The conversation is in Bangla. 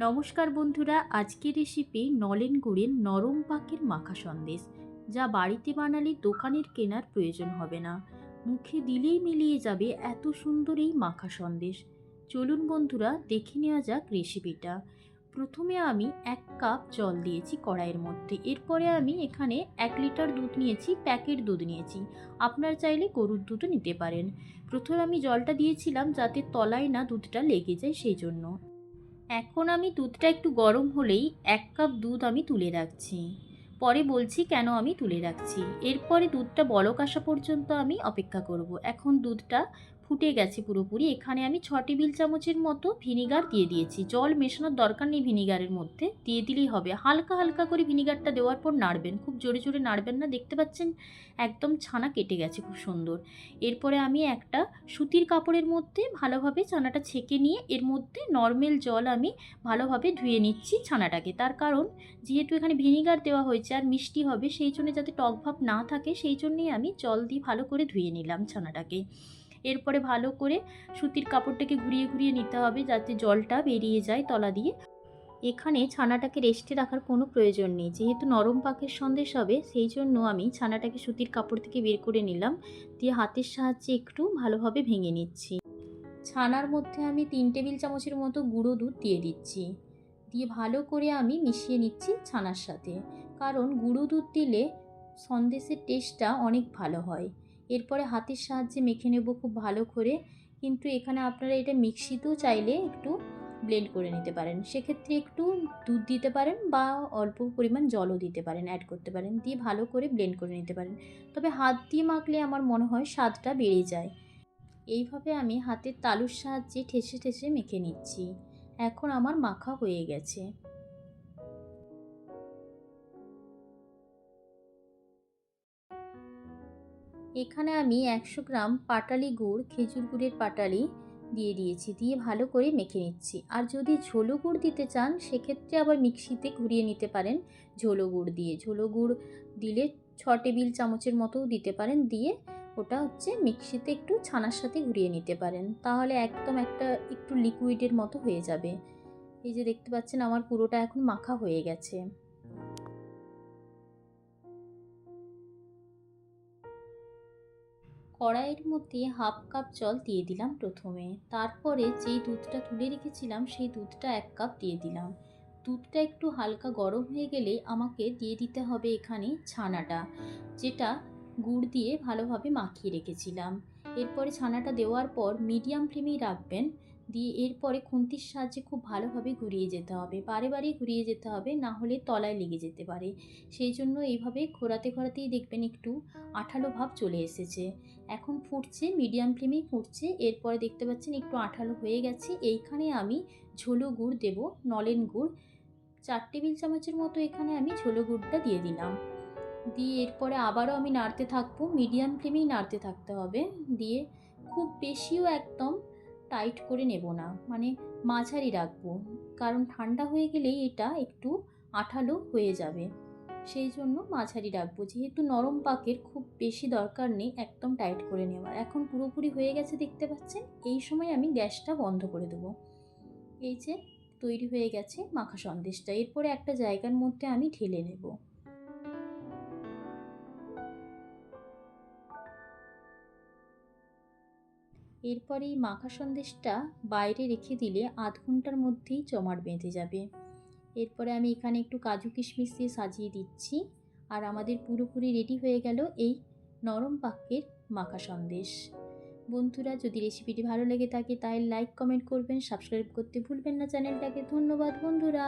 নমস্কার বন্ধুরা, আজকের রেসিপি নলেন গুড়ের নরম পাকের মাখা সন্দেশ, যা বাড়িতে বানালে দোকানের কেনার প্রয়োজন হবে না। মুখে দিলেই মিলিয়ে যাবে এত সুন্দর এই মাখা সন্দেশ। চলুন বন্ধুরা, দেখে নেওয়া যাক রেসিপিটা। প্রথমে আমি 1 কাপ জল দিয়েছি কড়াইয়ের মধ্যে। এরপরে আমি এখানে 1 লিটার দুধ নিয়েছি, প্যাকেট দুধ নিয়েছি। আপনারা চাইলে গরুর দুধও নিতে পারেন। প্রথমে আমি জলটা দিয়েছিলাম যাতে তলায় না দুধটা লেগে যায়, সেই জন্য। এখন আমি দুধটা একটু গরম হলেই 1 কাপ দুধ আমি তুলে রাখছি। পরে বলছি কেন আমি তুলে রাখছি। এরপরে দুধটা বলক আসা পর্যন্ত আমি অপেক্ষা করব। এখন দুধটা ফুটে গেছে পুরোপুরি। এখানে আমি 6 টেবিল চামচের মতো ভিনিগার দিয়ে দিয়েছি। জল মেশানোর দরকার নেই, ভিনিগারের মধ্যে দিয়ে দিলেই হবে। হালকা হালকা করে ভিনিগারটা দেওয়ার পর নাড়বেন, খুব জোরে জোরে নাড়বেন না। দেখতে পাচ্ছেন একদম ছানা কেটে গেছে, খুব সুন্দর। এরপরে আমি একটা সুতির কাপড়ের মধ্যে ভালোভাবে ছানাটা ছেঁকে নিয়ে এর মধ্যে নর্মাল জল আমি ভালোভাবে ধুয়ে নিচ্ছি ছানাটাকে। তার কারণ যেহেতু এখানে ভিনিগার দেওয়া হয়েছে আর মিষ্টি হবে, সেই জন্য যাতে টক ভাব না থাকে, সেই জন্যই আমি জল দিয়ে ভালো করে ধুয়ে নিলাম ছানাটাকে। এরপরে ভালো করে সুতির কাপড়টাকে ঘুরিয়ে ঘুরিয়ে নিতে হবে যাতে জলটা বেরিয়ে যায় তলা দিয়ে। এখানে ছানাটাকে রেস্টে রাখার কোনো প্রয়োজন নেই, যেহেতু নরম পাকের সন্দেশ হবে, সেই জন্য আমি ছানাটাকে সুতির কাপড় থেকে বের করে নিলাম, দিয়ে হাতের সাহায্যে একটু ভালোভাবে ভেঙে নিচ্ছি। ছানার মধ্যে আমি 3 টেবিল চামচের মতো গুঁড়ো দুধ দিয়ে দিচ্ছি, দিয়ে ভালো করে আমি মিশিয়ে নিচ্ছি ছানার সাথে, কারণ গুঁড়ো দুধ দিলে সন্দেশের টেস্টটা অনেক ভালো হয়। এরপরে হাতের সাহায্যে মেখে নেব খুব ভালো করে। কিন্তু এখানে আপনারা এটা মিক্সিতেও চাইলে একটু ব্লেন্ড করে নিতে পারেন, সেক্ষেত্রে একটু দুধ দিতে পারেন বা অল্প পরিমাণ জলও দিতে পারেন, অ্যাড করতে পারেন, দিয়ে ভালো করে ব্লেন্ড করে নিতে পারেন। তবে হাত দিয়ে মাখলে আমার মনে হয় স্বাদটা বেড়ে যায়। এইভাবে আমি হাতের তালুর সাহায্যে ঠেসে ঠেসে মেখে নিচ্ছি। এখন আমার মাখা হয়ে গেছে। এখানে আমি 100 গ্রাম পাটালি গুড়, খেজুর গুড়ের পাটালি দিয়ে দিয়েছি, দিয়ে ভালো করে মেখে নিচ্ছি। আর যদি ঝোলো গুড় দিতে চান, সেক্ষেত্রে আবার মিক্সিতে ঘুরিয়ে নিতে পারেন ঝোলো গুড় দিয়ে। ঝোলো গুড় দিলে 6 টেবিল চামচের মতোও দিতে পারেন, দিয়ে ওটা মিক্সিতে একটু ছানার সাথে ঘুরিয়ে নিতে পারেন, তাহলে একদম একটু লিকুইডের মতো হয়ে যাবে। এই যে দেখতে পাচ্ছেন আমার পুরোটা এখন মাখা হয়ে গেছে। কড়াইয়ের মধ্যে 1/2 কাপ জল দিয়ে দিলাম প্রথমে। তারপরে যেই দুধটা তুলে রেখেছিলাম সেই দুধটা 1 কাপ দিয়ে দিলাম। দুধটা একটু হালকা গরম হয়ে গেলে আমাকে দিয়ে দিতে হবে এখানে ছানাটা, যেটা গুড় দিয়ে ভালোভাবে মাখিয়ে রেখেছিলাম। এরপরে ছানাটা দেওয়ার পর মিডিয়াম ফ্লেমেই রাখবেন, দিয়ে এরপরে খুন্তির সাহায্যে খুব ভালোভাবে ঘুরিয়ে যেতে হবে, বারে বারে ঘুরিয়ে যেতে হবে, না হলে তলায় লেগে যেতে পারে। সেই জন্য এইভাবে ঘোরাতে ঘোরাতেই দেখবেন একটু আঠালো ভাব চলে এসেছে। এখন ফুটছে, মিডিয়াম ফ্লেমেই ফুটছে। এরপরে দেখতে পাচ্ছেন একটু আঠালো হয়ে গেছে। এইখানে আমি ঝোলো গুড় দেব, নলেন গুড় 4 টেবিল চামচের মতো এখানে আমি ঝোলো গুড়টা দিয়ে দিলাম। দিয়ে এরপরে আবারও আমি নাড়তে থাকবো, মিডিয়াম ফ্লেমেই নাড়তে থাকতে হবে। দিয়ে খুব বেশিও একদম টাইট করে নেব না, মানে মাঝারি রাখবো, কারণ ঠান্ডা হয়ে গেলেই এটা একটু আঠালো হয়ে যাবে। সেই জন্য মাঝারি রাখবো, যেহেতু নরম পাকের খুব বেশি দরকার নেই একদম টাইট করে নেওয়ার। এখন পুরোপুরি হয়ে গেছে দেখতে পাচ্ছেন। এই সময় আমি গ্যাসটা বন্ধ করে দেবো। এই যে তৈরি হয়ে গেছে মাখা সন্দেশটা। এরপরে একটা জায়গার মধ্যে আমি ঢেলে নেব। এরপরে এই মাখা সন্দেশটা বাইরে রেখে দিলে 1/2 ঘন্টার মধ্যেই জমাট বেঁধে যাবে। এরপরে আমি এখানে একটু কাজু কিশমিশ দিয়ে সাজিয়ে দিচ্ছি। আর আমাদের পুরোপুরি রেডি হয়ে গেল এই নরম পাকের মাখা সন্দেশ। বন্ধুরা, যদি রেসিপিটি ভালো লেগে থাকে তাহলে লাইক কমেন্ট করবেন, সাবস্ক্রাইব করতে ভুলবেন না চ্যানেলটাকে। ধন্যবাদ বন্ধুরা।